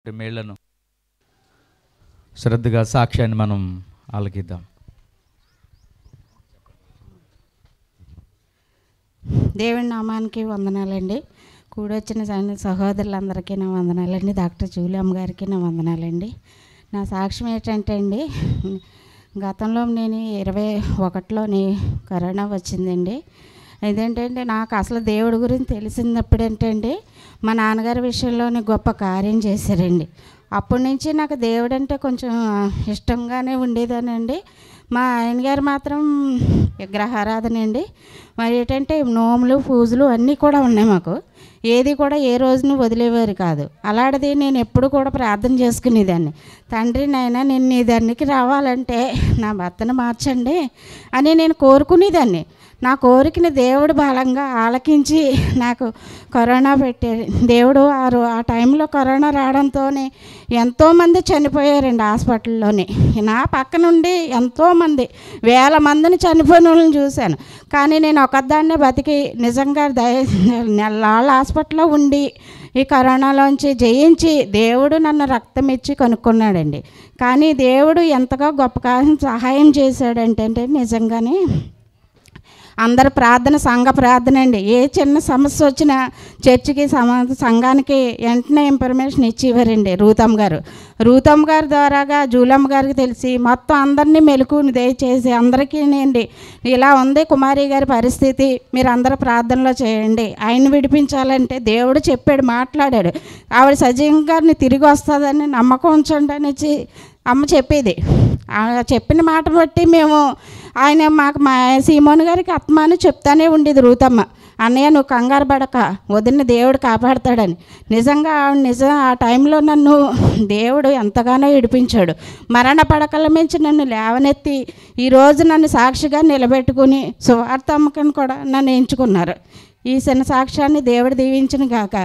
మేళ్లను శ్రద్ధగా సాక్ష్యాన్ని మనం ఆలకిద్దాం. దేవుని నామానికి వందనాలండి. కూడొచ్చిన సహోదరులందరికీ నా వందనాలండి. డాక్టర్ జూలియమ్మ గారికి నా వందనాలండి. నా సాక్ష్యం ఏంటంటే అండి, గతంలో నేను 21లోని కరోనా వచ్చిందండి. ఇదేంటంటే నాకు అసలు దేవుడి గురించి తెలిసినప్పుడు ఏంటంటే మా నాన్నగారి విషయంలోనే గొప్ప కార్యం చేశారండి. అప్పటి నుంచి నాకు దేవుడు అంటే కొంచెం ఇష్టంగానే ఉండేదానండి. మా ఆయనగారు మాత్రం విగ్రహారాధన అండి. మరి ఏంటంటే నోములు పూజలు అన్నీ కూడా ఉన్నాయి మాకు. ఏది కూడా ఏ రోజును వదిలేవారు కాదు. అలాంటిది నేను ఎప్పుడు కూడా ప్రార్థన చేసుకునేదాన్ని. తండ్రి నాయనా నేను నీ దానికి రావాలంటే నా భర్తను మార్చండి అని నేను కోరుకునేదాన్ని. నా కోరికని దేవుడు బలంగా ఆలకించి నాకు కరోనా పెట్టాడు దేవుడు. ఆ టైంలో కరోనా రావడంతోనే ఎంతోమంది చనిపోయారండి హాస్పిటల్లోని. నా పక్క నుండి ఎంతోమంది వేల మందిని చనిపోయిన వాళ్ళని చూశాను. కానీ నేను ఒకదాన్నే బతికి నిజంగా నెలల హాస్పిటల్లో ఉండి ఈ కరోనాలోంచి జయించి దేవుడు నన్ను రక్తం ఇచ్చి కనుక్కున్నాడండి. కానీ దేవుడు ఎంతగా గొప్ప సహాయం చేశాడంటే నిజంగానే అందరు ప్రార్థన సంఘ ప్రార్థన అండి. ఏ చిన్న సమస్య వచ్చినా చర్చికి సంఘానికి వెంటనే ఇన్ఫర్మేషన్ ఇచ్చేవారండి రూతమ్మ గారు ద్వారాగా జూలమ్మ గారికి తెలిసి మొత్తం అందరినీ మెలకుని దయచేసి అందరికీ అండి ఇలా ఉంది కుమారి గారి పరిస్థితి, మీరు అందరూ ప్రార్థనలో చేయండి, ఆయన విడిపించాలంటే దేవుడు చెప్పాడు, మాట్లాడాడు. ఆవిడ సజీవంగా తిరిగి వస్తుందని నమ్మకం ఉంచండి అనేసి అమ్మ చెప్పేది. చెప్పిన మాట బట్టి మేము ఆయన మాకు మా సీమోన్ గారికి ఆత్మాను చెప్తానే ఉండేది రూతమ్మ, అన్నయ్య నువ్వు కంగారు పడక, వదిన దేవుడు కాపాడతాడని. నిజంగా ఆ టైంలో నన్ను దేవుడు ఎంతగానో విడిపించాడు. మరణ పడకల మించి నన్ను లేవనెత్తి ఈరోజు నన్ను సాక్షిగా నిలబెట్టుకుని సువార్త అమ్మకని కూడా నన్ను ఎంచుకున్నారు. ఈ చిన్న సాక్ష్యాన్ని దేవుడు దీవించును గాక.